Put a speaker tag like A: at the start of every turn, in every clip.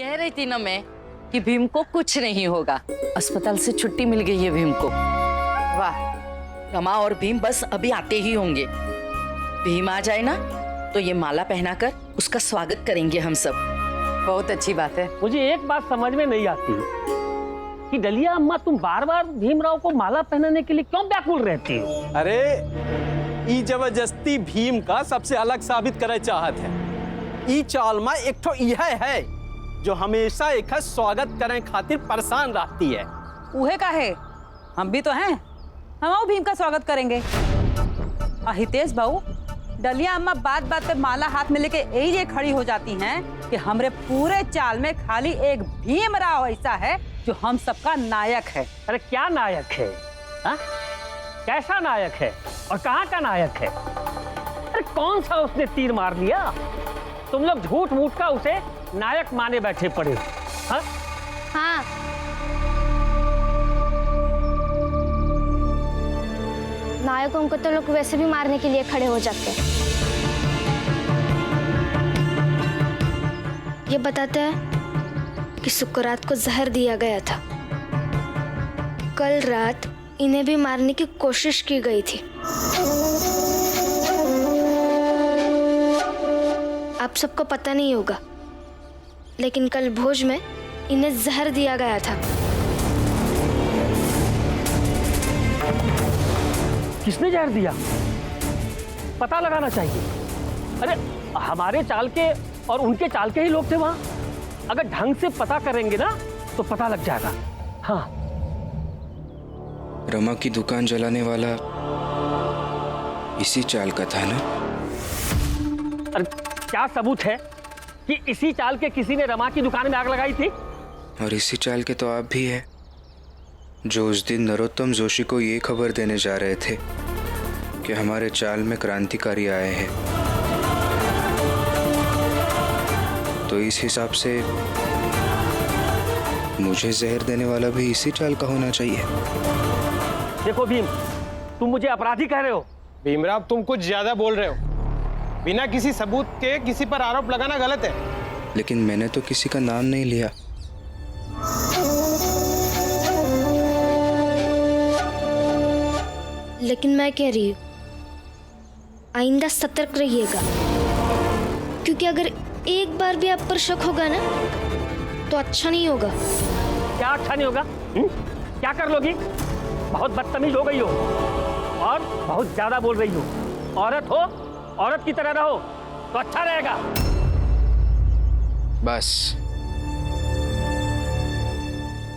A: कह रही थी ना मैं कि भीम को कुछ नहीं होगा। अस्पताल से छुट्टी मिल गई है भीम को। वाह, रमा और भीम बस अभी आते ही होंगे। भीम आ जाए ना तो ये माला पहनाकर उसका स्वागत करेंगे हम सब।
B: बहुत अच्छी बात है।
C: मुझे एक बात समझ में नहीं आती कि डलिया अम्मा, तुम बार बार भीमराव को माला पहनाने के लिए क्यों व्याकुल रहती हो?
D: अरे ई जबरदस्ती भीम का सबसे अलग साबित करे चाहत है। ई चाल में एक ठो यह है जो हमेशा एक स्वागत करने खातिर परेशान रहती है।
B: उहे का है, हम भी तो हैं, हम भीम का स्वागत करेंगे। हितेश भाऊ, डलिया अम्मा बात बात पे माला हाथ में लेके यही ये खड़ी हो जाती हैं कि हमरे पूरे चाल में खाली एक भीमराव ऐसा है जो हम सबका नायक है।
C: अरे क्या नायक है? हा? कैसा नायक है और कहाँ का नायक है? अरे कौन सा उसने तीर मार लिया? तुम लोग झूठ मूठ का उसे नायक माने बैठे पड़े। हा?
E: हाँ, नायकों को तो लोग वैसे भी मारने के लिए खड़े हो जाते हैं। ये बताता है कि शुक्ररात को जहर दिया गया था। कल रात इन्हें भी मारने की कोशिश की गई थी। आप सबको पता नहीं होगा, लेकिन कल भोज में इन्हें जहर दिया गया था।
C: किसने जहर दिया? पता लगाना चाहिए। अरे हमारे चाल के और उनके चाल के ही लोग थे वहां। अगर ढंग से पता करेंगे ना तो पता लग जाएगा। हाँ,
F: रमा की दुकान जलाने वाला इसी चाल का था ना?
C: अरे क्या सबूत है कि इसी चाल के किसी ने रमा की दुकान में आग लगाई थी?
F: और इसी चाल के तो आप भी हैं, जो उस दिन नरोत्तम जोशी को ये खबर देने जा रहे थे कि हमारे चाल में क्रांतिकारी आए हैं। तो इस हिसाब से मुझे जहर देने वाला भी इसी चाल का होना चाहिए।
C: देखो भीम, तुम मुझे अपराधी कह रहे हो।
D: भीमराव, तुम कुछ ज्यादा बोल रहे हो। बिना किसी सबूत के किसी पर आरोप लगाना गलत है।
F: लेकिन मैंने तो किसी का नाम नहीं लिया।
E: लेकिन मैं कह रही हूँ, आइंदा सतर्क रहिएगा, क्योंकि अगर एक बार भी आप पर शक होगा ना तो अच्छा नहीं होगा।
C: क्या अच्छा नहीं होगा? क्या कर लोगी? बहुत बदतमीज हो गई हो और बहुत ज्यादा बोल रही हो। औरत हो, औरत की तरह रहो तो अच्छा रहेगा।
F: बस,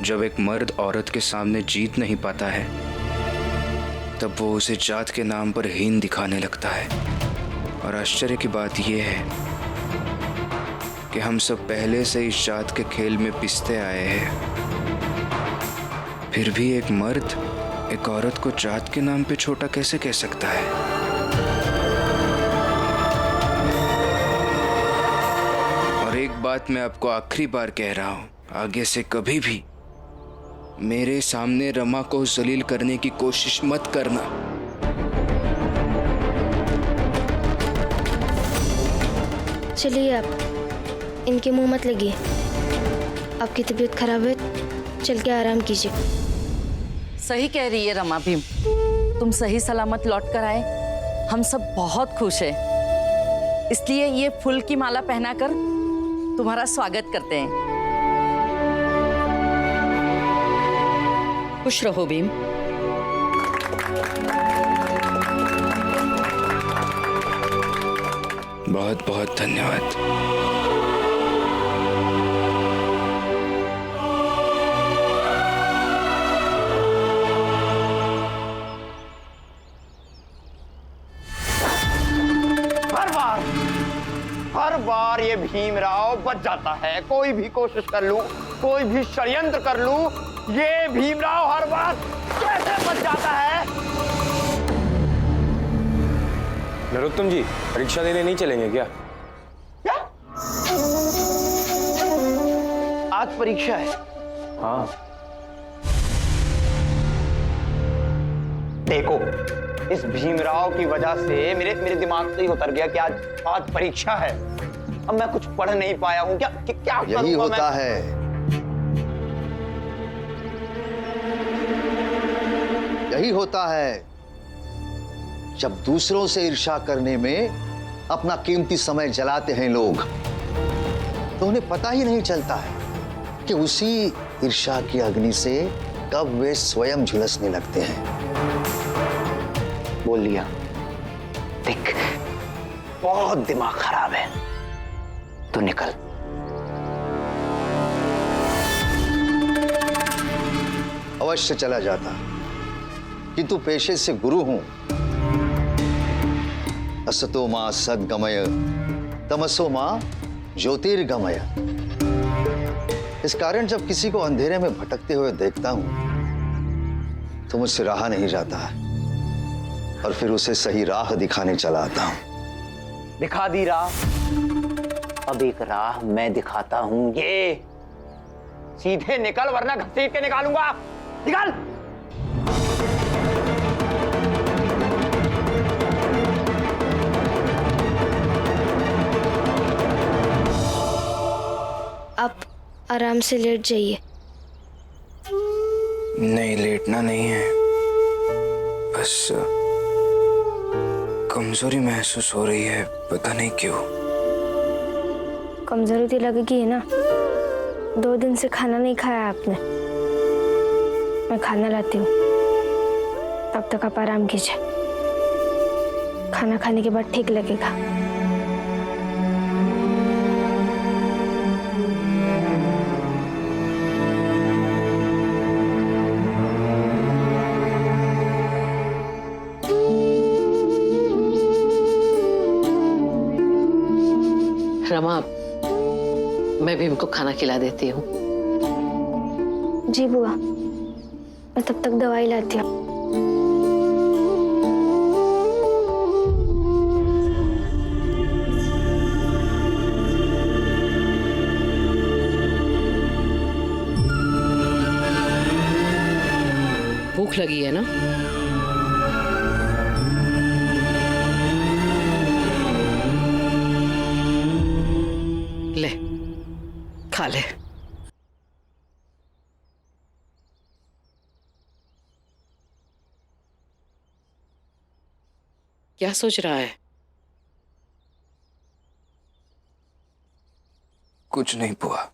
F: जब एक मर्द औरत के सामने जीत नहीं पाता है तब वो उसे जात के नाम पर हीन दिखाने लगता है। और आश्चर्य की बात यह है कि हम सब पहले से इस जात के खेल में पिसते आए हैं, फिर भी एक मर्द एक औरत को जात के नाम पे छोटा कैसे कह सकता है? और एक बात मैं आपको आखिरी बार कह रहा हूं, आगे से कभी भी मेरे सामने रमा को जलील करने की कोशिश मत करना।
E: चलिए, आप इनके मुंह मत लगिए। आपकी तबीयत खराब है, चल के आराम कीजिए।
A: सही कह रही है रमा। भीम, तुम सही सलामत लौट कर आए, हम सब बहुत खुश हैं। इसलिए ये फूल की माला पहनाकर तुम्हारा स्वागत करते हैं। खुश रहो भीम।
F: बहुत बहुत धन्यवाद।
G: हर बार ये भीमराव बच जाता है। कोई भी कोशिश कर लूं, कोई भी षड्यंत्र कर लूं, ये भीमराव हर बार कैसे बच जाता है?
D: नरोत्तम जी, परीक्षा देने नहीं चलेंगे क्या?
G: क्या? आज परीक्षा है?
D: हाँ।
G: देखो, इस भीमराव की वजह से मेरे दिमाग से ही उतर गया कि आज परीक्षा है। अब मैं कुछ पढ़ नहीं पाया हूँ, क्या क्या
H: यही
G: करूंगा
H: होता
G: मैं?
H: है, यही होता है जब दूसरों से ईर्ष्या करने में अपना कीमती समय जलाते हैं लोग, तो उन्हें पता ही नहीं चलता है कि उसी ईर्ष्या की अग्नि से कब वे स्वयं झुलसने लगते हैं।
G: बोल लिया। देख, बहुत दिमाग खराब है, तो निकल।
H: अवश्य चला जाता, किंतु पेशे से गुरु हूं। असतो मां सद्गमय, तमसो मां ज्योतिर्गमय। इस कारण जब किसी को अंधेरे में भटकते हुए देखता हूं तो मुझसे रहा नहीं जाता और फिर उसे सही राह दिखाने चला आता हूं।
G: दिखा दी राह, अब एक राह मैं दिखाता हूं। ये सीधे निकल, वरना घसीट के निकालूंगा। निकल।
E: आप आराम से लेट जाइए।
F: नहीं, लेटना नहीं है, बस कमजोरी महसूस हो रही है, पता नहीं क्यों।
E: कमजोरी तो लगेगी है ना, 2 दिन से खाना नहीं खाया आपने। मैं खाना लाती हूँ, तब तक आप आराम कीजिए। खाना खाने के बाद ठीक लगेगा।
I: रमा, मैं भीम को खाना खिला देती हूँ।
E: जी बुआ, मैं तब तक दवाई लाती हूँ।
I: भूख लगी है ना? ले, खा ले। क्या सोच रहा है?
F: कुछ नहीं बुआ।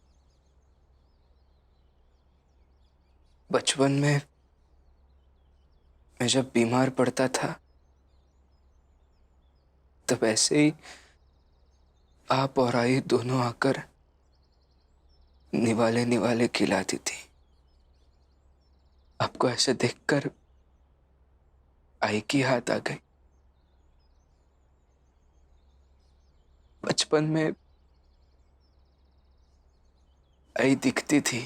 F: बचपन में मैं जब बीमार पड़ता था तब ऐसे ही आप और आई दोनों आकर निवाले निवाले खिलाती थी। आपको ऐसे देखकर आई की याद आ गई। बचपन में आई दिखती थी,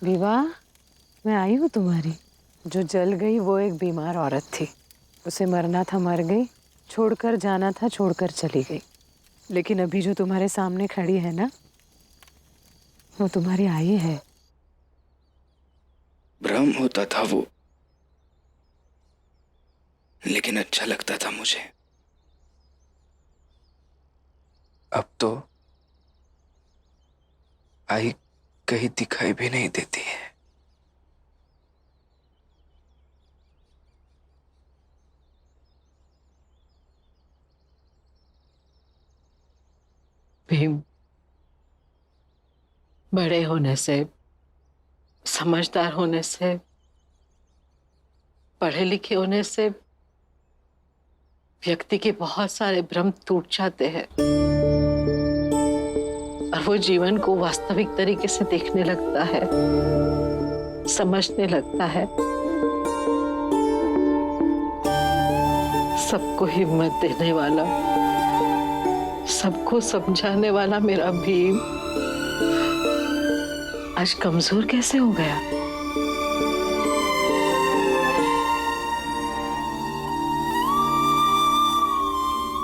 J: विवाह, मैं आई हूँ तुम्हारी। जो जल गई वो एक बीमार औरत थी। उसे मरना था, मर गई। छोड़कर जाना था, छोड़कर चली गई। लेकिन अभी जो तुम्हारे सामने खड़ी है ना, वो तुम्हारी आई है।
F: भ्रम होता था वो, लेकिन अच्छा लगता था मुझे। अब तो आई कहीं दिखाई भी नहीं देती है।
I: भीम, बड़े होने से, समझदार होने से, पढ़े लिखे होने से व्यक्ति के बहुत सारे भ्रम टूट जाते हैं और वो जीवन को वास्तविक तरीके से देखने लगता है, समझने लगता है। सबको हिम्मत देने वाला, सबको समझाने वाला मेरा भीम आज कमजोर कैसे हो गया?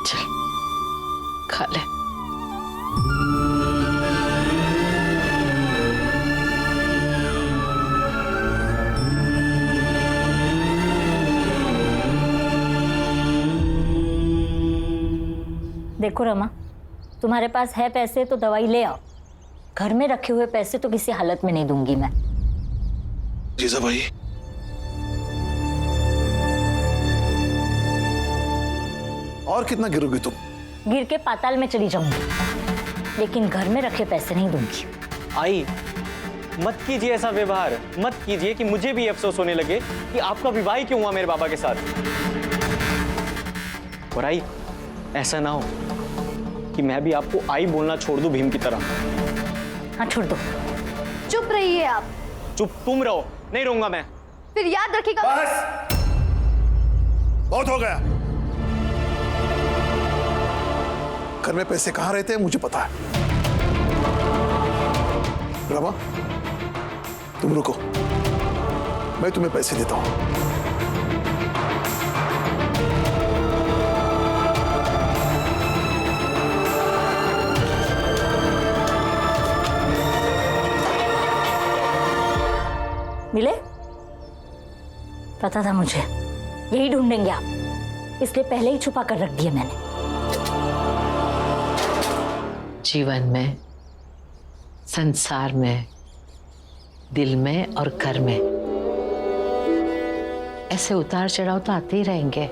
I: चल, खा ले।
K: देखो रमा, तुम्हारे पास है पैसे तो दवाई ले आओ। घर में रखे हुए पैसे तो किसी हालत में नहीं दूंगी मैं।
L: जीजा भाई, और कितना गिरोगी तुम?
K: गिर के पाताल में चली जाऊंगी, लेकिन घर में रखे पैसे नहीं दूंगी।
M: आई, मत कीजिए ऐसा व्यवहार, मत कीजिए कि मुझे भी अफसोस होने लगे कि आपका विवाह ही क्यों हुआ मेरे बाबा के साथ। और आई, ऐसा ना हो कि मैं भी आपको आई बोलना छोड़ दूं भीम की तरह।
K: हाँ छोड़ दो।
E: चुप रहिए आप।
M: चुप तुम रहो, नहीं रहूंगा मैं।
E: फिर याद रखिएगा।
L: बस, बहुत हो गया। घर में पैसे कहाँ रहते हैं मुझे पता है। रमा, तुम रुको, मैं तुम्हें पैसे देता हूं।
K: मिले? पता था मुझे यही ढूंढेंगे आप, इसलिए पहले ही छुपा कर रख दिए मैंने।
I: जीवन में, संसार में, दिल में और घर में ऐसे उतार चढ़ाव तो आते ही रहेंगे,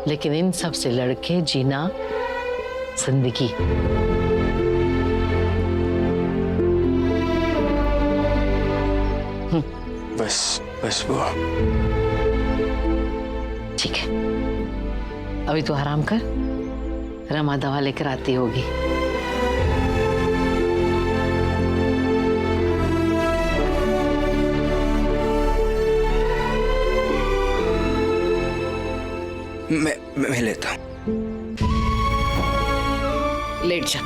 I: लेकिन इन सब से लड़के जीना जिंदगी।
F: बस बस बुआ।
I: ठीक है, अभी तो आराम कर, रमा दवा लेकर आती होगी।
F: मैं लेता हूं।
A: लेट जा।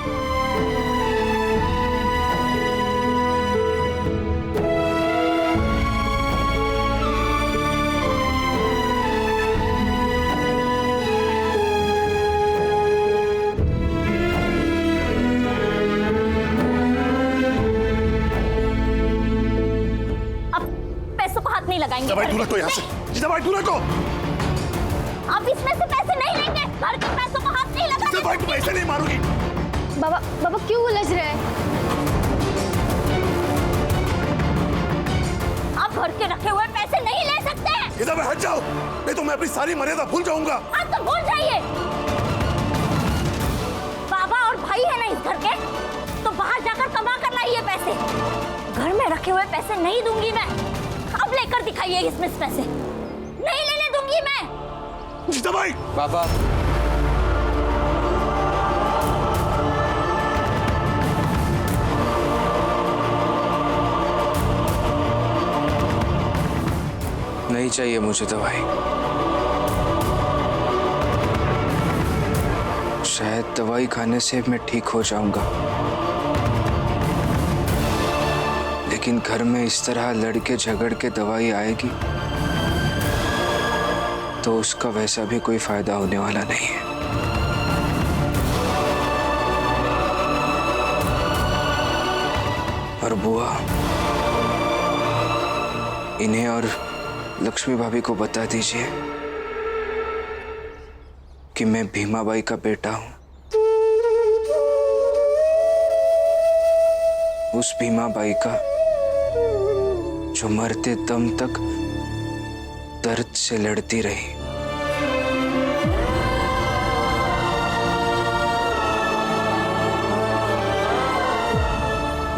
K: नहीं लगाएंगे।
L: दवाई दूर रखो यहाँ से, दवाई दूर रखो।
K: आप इसमें से पैसे नहीं लेंगे, घर के पैसों को हाथ नहीं लगाएंगे।
L: दवाई तुम ऐसे नहीं मारोगी।
E: बाबा, बाबा क्यों उलझ रहे हैं?
K: आप घर के रखे हुए पैसे नहीं ले सकते।
L: इधर हट जाओ, नहीं तो मैं अपनी सारी मर्यादा भूल जाऊंगा।
K: आप तो भूल जाइए। बाबा और भाई है ना इस घर के, तो बाहर जाकर कमा कर लाइए पैसे। घर में रखे हुए पैसे नहीं दूंगी मैं। अब लेकर दिखाइए इसमें से पैसे। नहीं लेने दूंगी मैं।
L: दवाई
M: बाबा,
F: नहीं चाहिए मुझे दवाई। शायद दवाई खाने से मैं ठीक हो जाऊंगा, लेकिन घर में इस तरह लड़के झगड़ के दवाई आएगी तो उसका वैसा भी कोई फायदा होने वाला नहीं है। और बुआ, इन्हें और लक्ष्मी भाभी को बता दीजिए कि मैं भीमाबाई का बेटा हूं। उस भीमाबाई का जो मरते दम तक दर्द से लड़ती रही।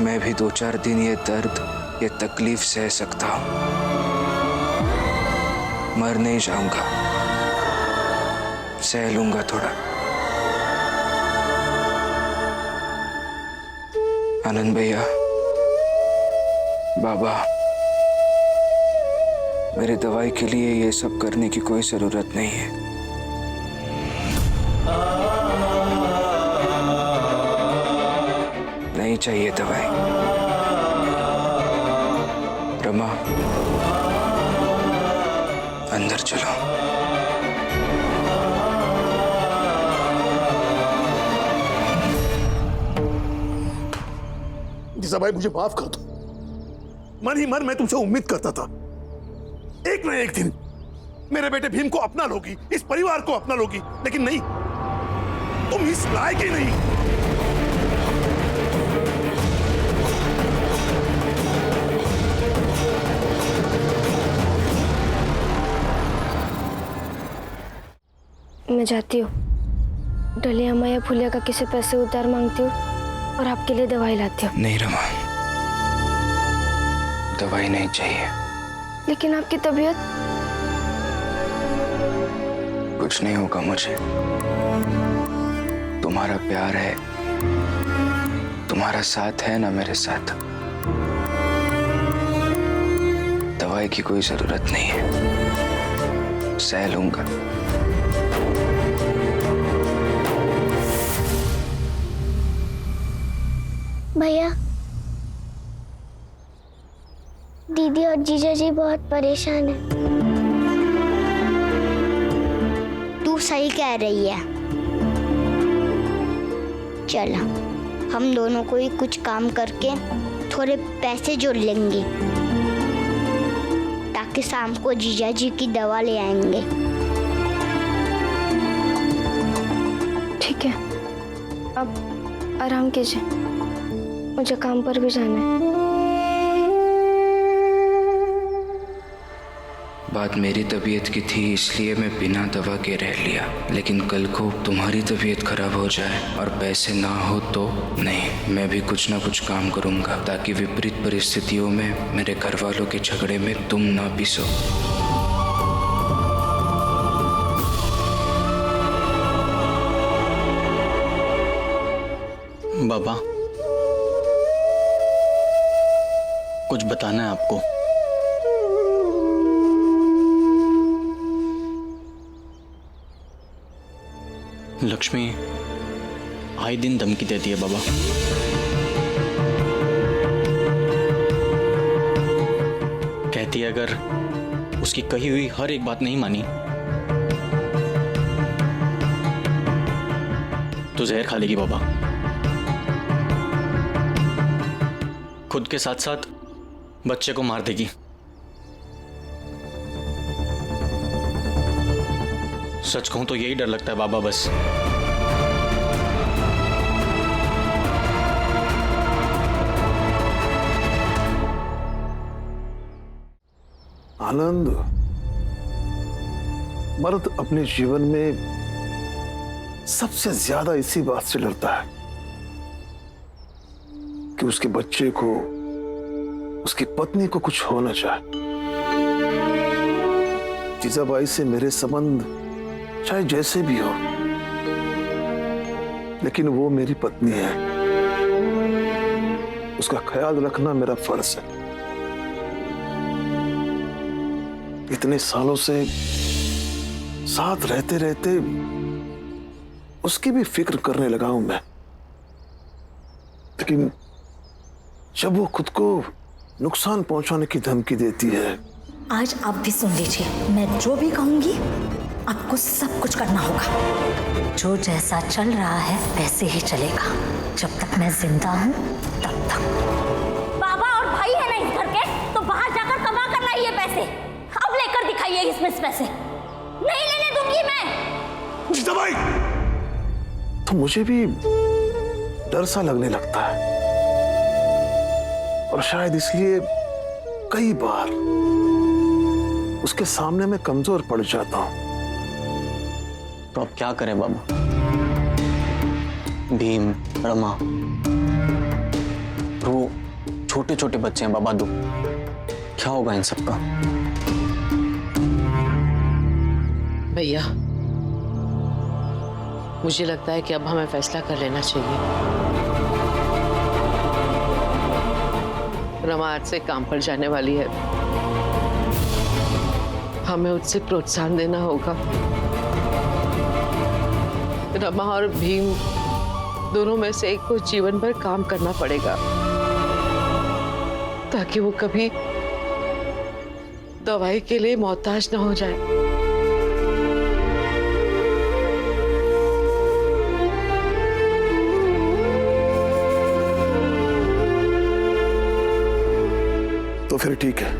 F: मैं भी 2-4 दिन ये दर्द, ये तकलीफ सह सकता हूं। मर नहीं जाऊंगा, सह लूंगा थोड़ा। आनंद भैया, बाबा, मेरी दवाई के लिए ये सब करने की कोई जरूरत नहीं है। नहीं चाहिए दवाई। रमा, अंदर चलो।
L: जीजा भाई, मुझे माफ कर दो। मन ही मन मैं तुमसे उम्मीद करता था एक न एक दिन मेरे बेटे भीम को अपना लोगी, इस परिवार को अपना लोगी, लेकिन नहीं। तुम इस लायक ही नहीं।
E: मैं जाती हूँ, डलिया अम्मा या फुलिया का किसी पैसे उधार मांगती हूँ और आपके लिए दवाई लाती हूँ।
F: नहीं रमा, दवाई नहीं चाहिए।
E: लेकिन आपकी तबीयत?
F: कुछ नहीं होगा मुझे। तुम्हारा प्यार है, तुम्हारा साथ है ना मेरे साथ। दवाई की कोई जरूरत नहीं है, सह लूंगा।
E: भैया, दीदी और जीजा जी बहुत परेशान है।
K: तू सही कह रही है। चला, हम दोनों को ही कुछ काम करके थोड़े पैसे जोड़ लेंगे ताकि शाम को जीजा जी की दवा ले आएंगे।
E: ठीक है, अब आराम कीजिए, मुझे काम पर भी जाना है।
F: बात मेरी तबीयत की थी, इसलिए मैं बिना दवा के रह लिया। लेकिन कल को तुम्हारी तबीयत खराब हो जाए और पैसे ना हो तो नहीं, मैं भी कुछ ना कुछ काम करूंगा ताकि विपरीत परिस्थितियों में मेरे घर वालों के झगड़े में तुम ना पिसो।
M: बाबा, कुछ बताना है आपको। लक्ष्मी आए दिन धमकी देती है बाबा। कहती है अगर उसकी कही हुई हर एक बात नहीं मानी तो जहर खा लेगी बाबा। खुद के साथ साथ बच्चे को मार देगी। सच कहूं तो यही डर लगता है बाबा बस।
L: आनंद, मर्द अपने जीवन में सबसे ज्यादा इसी बात से डरता है कि उसके बच्चे को, उसकी पत्नी को कुछ हो न जाए। जीजाबाई से मेरे संबंध चाहे जैसे भी हो, लेकिन वो मेरी पत्नी है, उसका ख्याल रखना मेरा फर्ज है। इतने सालों से साथ रहते रहते उसकी भी फिक्र करने लगा हूं मैं, लेकिन जब वो खुद को नुकसान पहुंचाने की धमकी देती है।
K: आज आप भी सुन लीजिए, मैं जो भी कहूंगी आपको सब कुछ करना होगा। जो जैसा चल रहा है वैसे ही चलेगा, जब तक मैं जिंदा हूँ तब तक। बाबा और भाई है ना इस घर के, तो बाहर जाकर कमा कर लाइए पैसे। अब लेकर दिखाइए इसमें पैसे, नहीं लेने दूंगी मैं।
L: जीजाबाई, तो मुझे भी डर सा लगने लगता है, और शायद इसलिए कई बार उसके सामने मैं कमजोर पड़ जाता हूं।
M: तो अब क्या करें बाबा? भीम, रमा, वो छोटे छोटे बच्चे हैं बाबा, दो क्या होगा इन सबका?
I: भैया, मुझे लगता है कि अब हमें फैसला कर लेना चाहिए। रमा आज से काम पर जाने वाली है, हमें उससे प्रोत्साहन देना होगा। रमा और भीम दोनों में से एक को जीवन भर काम करना पड़ेगा ताकि वो कभी दवाई के लिए मोहताज न हो जाए।
L: तो फिर ठीक है,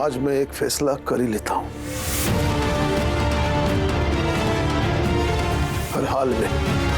L: आज मैं एक फैसला कर ही लेता हूं। हाल में।